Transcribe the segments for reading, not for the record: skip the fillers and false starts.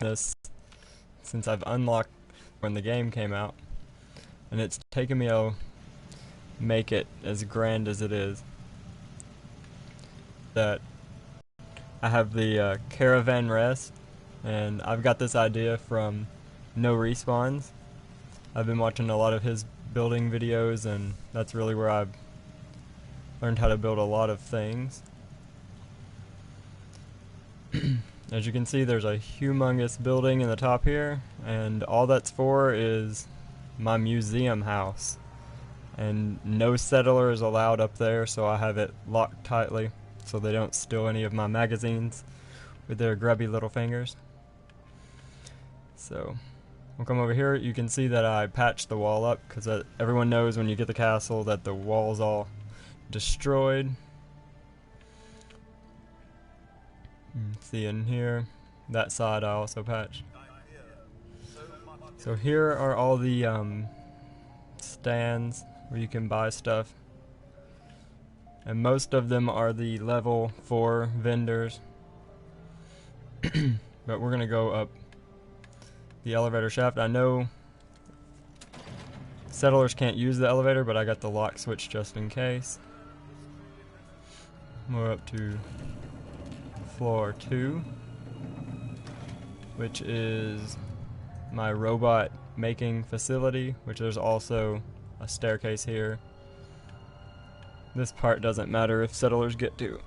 this since I've unlocked when the game came out, and it's taken me a make it as grand as it is. That I have the caravan rest, and I've got this idea from No Respawns. I've been watching a lot of his building videos, and that's really where I've learned how to build a lot of things. As you can see, there's a humongous building in the top here, and all that's for is my museum house. And no settler is allowed up there, so I have it locked tightly so they don't steal any of my magazines with their grubby little fingers. So we'll come over here. You can see that I patched the wall up because everyone knows when you get the castle that the wall's all destroyed. See in here, that side I also patched. So here are all the stands where you can buy stuff, and most of them are the level 4 vendors. But we're gonna go up the elevator shaft. I know settlers can't use the elevator, but I got the lock switch just in case. We're up to floor 2, which is my robot making facility, which there's also a staircase here. This part doesn't matter if settlers get to.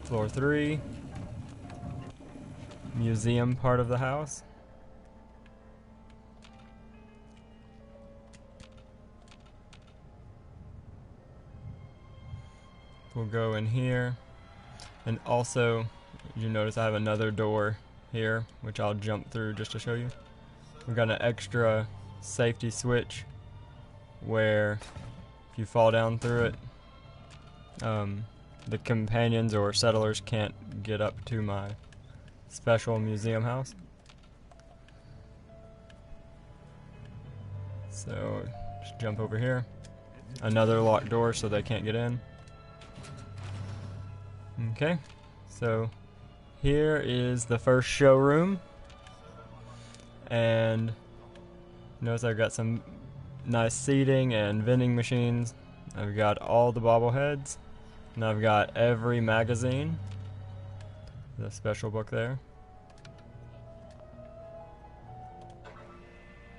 Floor 3, museum part of the house. We'll go in here, and also you notice I have another door here, which I'll jump through just to show you. We've got an extra safety switch where if you fall down through it, the companions or settlers can't get up to my special museum house. So just jump over here. Another locked door so they can't get in. Okay, so here is the first showroom, and notice I've got some nice seating and vending machines. I've got all the bobbleheads, and I've got every magazine. The special book there.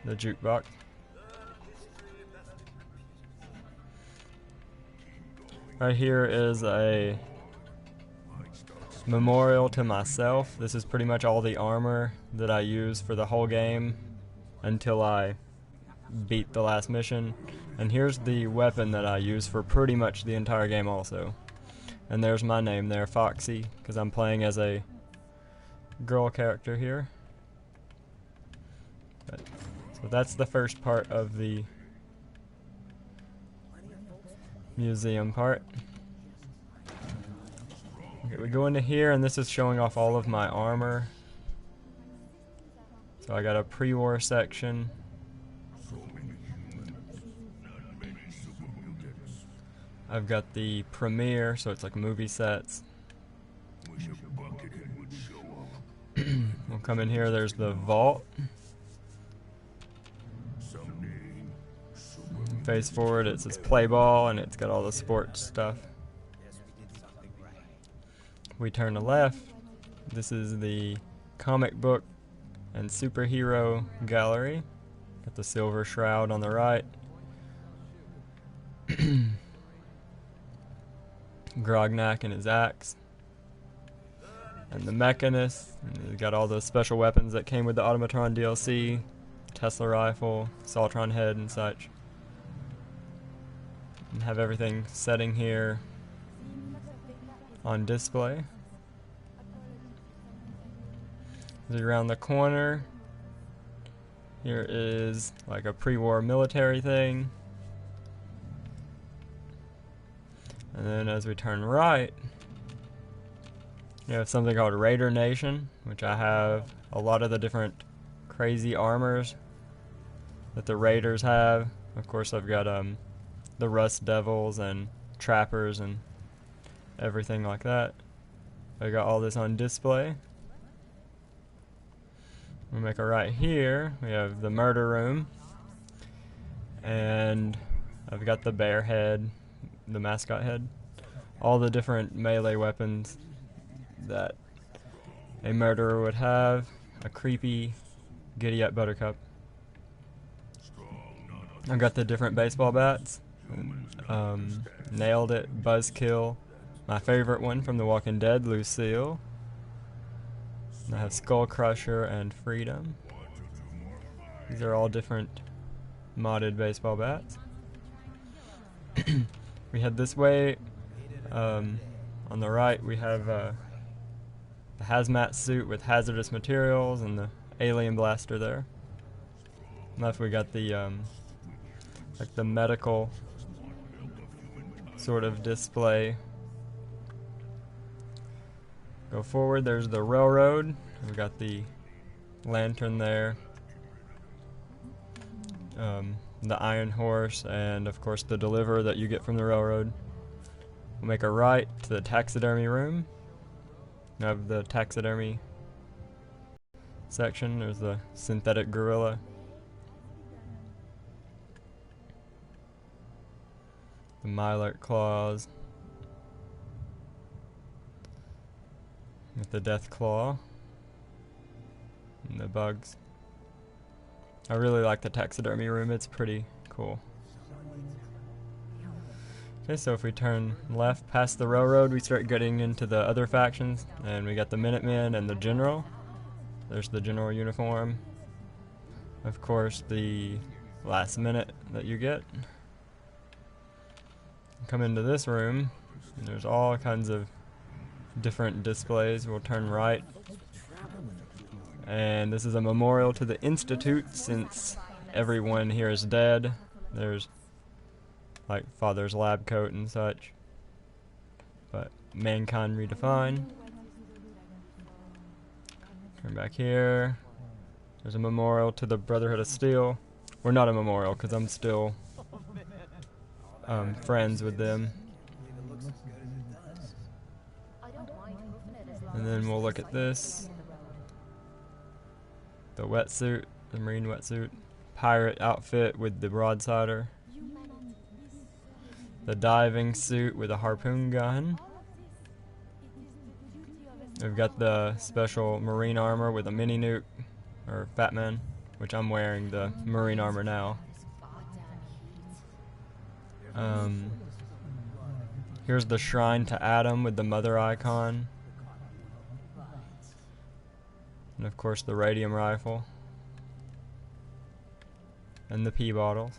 The jukebox. Right here is a memorial to myself. This is pretty much all the armor that I use for the whole game until I beat the last mission. And here's the weapon that I use for pretty much the entire game also. And there's my name there, Foxy, because I'm playing as a girl character here. So that's the first part of the museum part. Okay, we go into here, and this is showing off all of my armor. So I got a pre-war section. I've got the premiere, so it's like movie sets. We'll come in here, there's the vault. Face forward, it says play ball, and it's got all the sports stuff. We turn to left, this is the comic book and superhero gallery. Got the silver shroud on the right. Grognak and his axe. And the Mechanist. And got all the special weapons that came with the Automatron DLC. Tesla rifle, Saltron head and such. And have everything setting here on display. Around the corner, here is like a pre-war military thing. And then as we turn right, you have something called Raider Nation, which I have a lot of the different crazy armors that the Raiders have. Of course, I've got the Rust Devils and Trappers and everything like that. I got all this on display. We make a right here. We have the murder room, and I've got the bear head, the mascot head, all the different melee weapons that a murderer would have. A creepy giddy up buttercup. I've got the different baseball bats. Nailed it, Buzzkill. My favorite one from The Walking Dead, Lucille. I have Skull Crusher and Freedom. These are all different modded baseball bats. We head this way. On the right we have the hazmat suit with hazardous materials and the alien blaster there. Left we got the like the medical sort of display. Go forward, there's the railroad. We've got the lantern there. The iron horse, and of course the deliverer that you get from the railroad. We'll make a right to the taxidermy room. We have the taxidermy section. There's the synthetic gorilla. The mylark claws. With the death claw. And the bugs. I really like the taxidermy room, it's pretty cool. Okay, so if we turn left past the railroad, we start getting into the other factions, and we got the Minutemen and the General. There's the General uniform. Of course, the last minute that you get. Come into this room, and there's all kinds of different displays. We'll turn right. And this is a memorial to the Institute, since everyone here is dead. There's like Father's lab coat and such. But Mankind Redefined. Turn back here. There's a memorial to the Brotherhood of Steel. Or not a memorial, because I'm still friends with them. And then we'll look at this. The wetsuit, the marine wetsuit. Pirate outfit with the broadsider. The diving suit with a harpoon gun. We've got the special marine armor with a mini nuke, or Fat Man, which I'm wearing the marine armor now. Here's the shrine to Adam with the mother icon. And of course the radium rifle. And the pee bottles.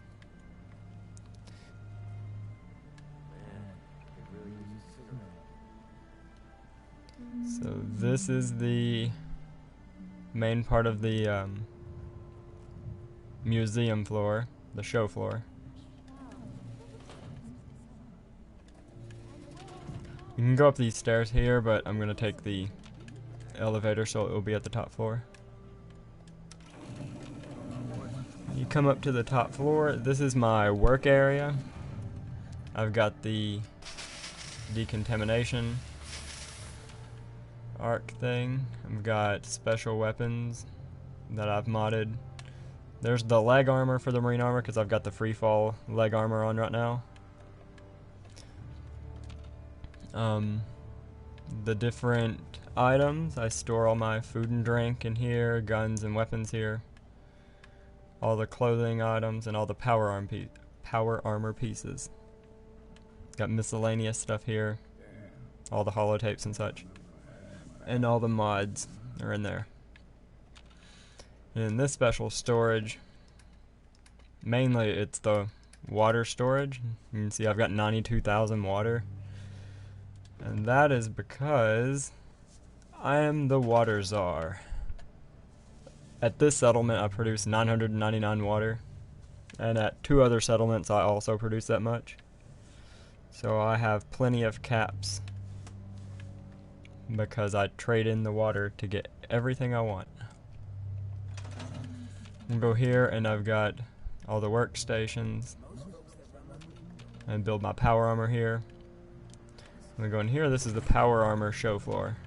So this is the main part of the museum floor, the show floor. You can go up these stairs here, but I'm going to take the elevator so it will be at the top floor. You come up to the top floor. This is my work area. I've got the decontamination arc thing. I've got special weapons that I've modded. There's the leg armor for the marine armor, because I've got the free fall leg armor on right now. The different items, I store all my food and drink in here, guns and weapons here. All the clothing items and all the power armor pieces. Got miscellaneous stuff here. All the holotapes and such. And all the mods are in there. And in this special storage, mainly it's the water storage. You can see I've got 92,000 water. And that is because I am the water czar. At this settlement I produce 999 water. And at 2 other settlements I also produce that much. So I have plenty of caps, because I trade in the water to get everything I want. I'll go here and I've got all the workstations. And build my power armor here. we go in here. This is the power armor show floor.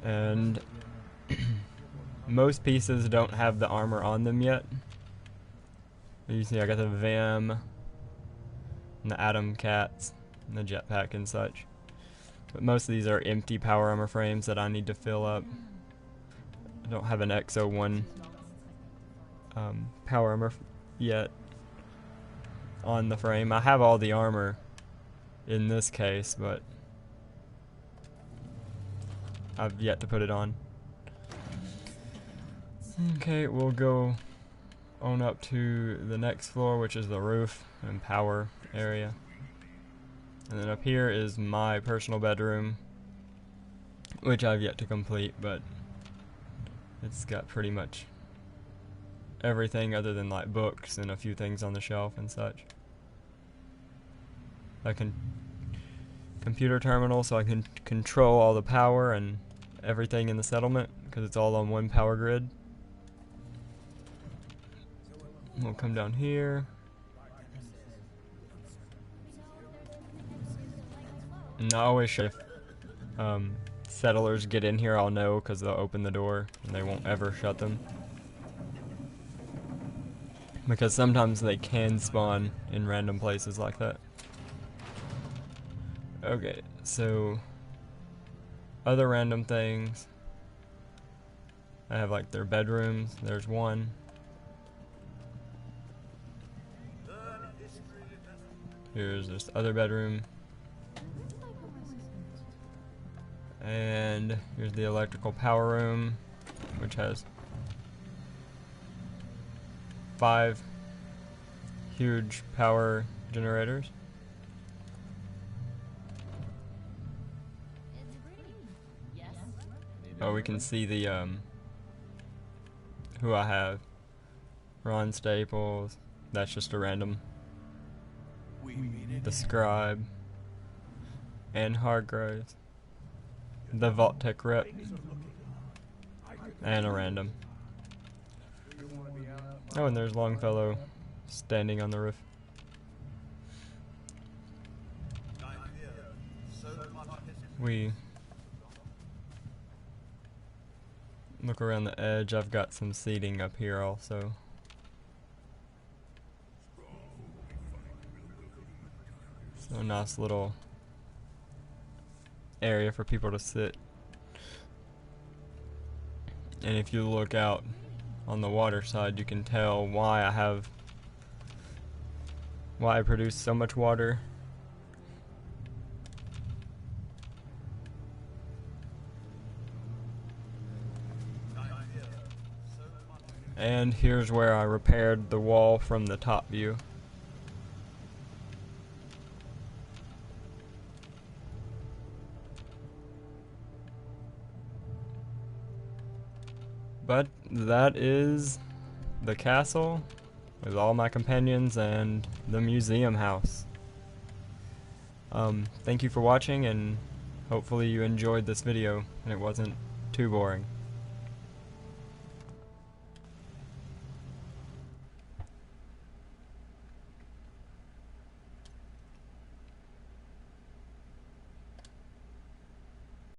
And most pieces don't have the armor on them yet. You see I got the VAM and the Atom Cats and the jetpack and such. But most of these are empty power armor frames that I need to fill up. I don't have an XO1 power armor yet on the frame. I have all the armor in this case, but I've yet to put it on. Okay, we'll go on up to the next floor, which is the roof and power area. And then up here is my personal bedroom, which I've yet to complete, but it's got pretty much everything other than like books and a few things on the shelf and such. I can computer terminal so I can control all the power and everything in the settlement because it's all on one power grid. We'll come down here. And I always show if settlers get in here, I'll know because they'll open the door and they won't ever shut them. Because sometimes they can spawn in random places like that. Okay, so other random things. I have like their bedrooms. There's one. Here's this other bedroom. And here's the electrical power room, which has 5 huge power generators. Oh, we can see the who I have. Ron Staples. That's just a random. The Scribe. And Hargroves. The Vault Tech Rep. And a random. Oh, and there's Longfellow standing on the roof. We look around the edge. I've got some seating up here also. So a nice little area for people to sit. And if you look out on the water side, you can tell why I produce so much water. And here's where I repaired the wall from the top view. But that is the castle with all my companions and the museum house. Thank you for watching, and hopefully you enjoyed this video and it wasn't too boring.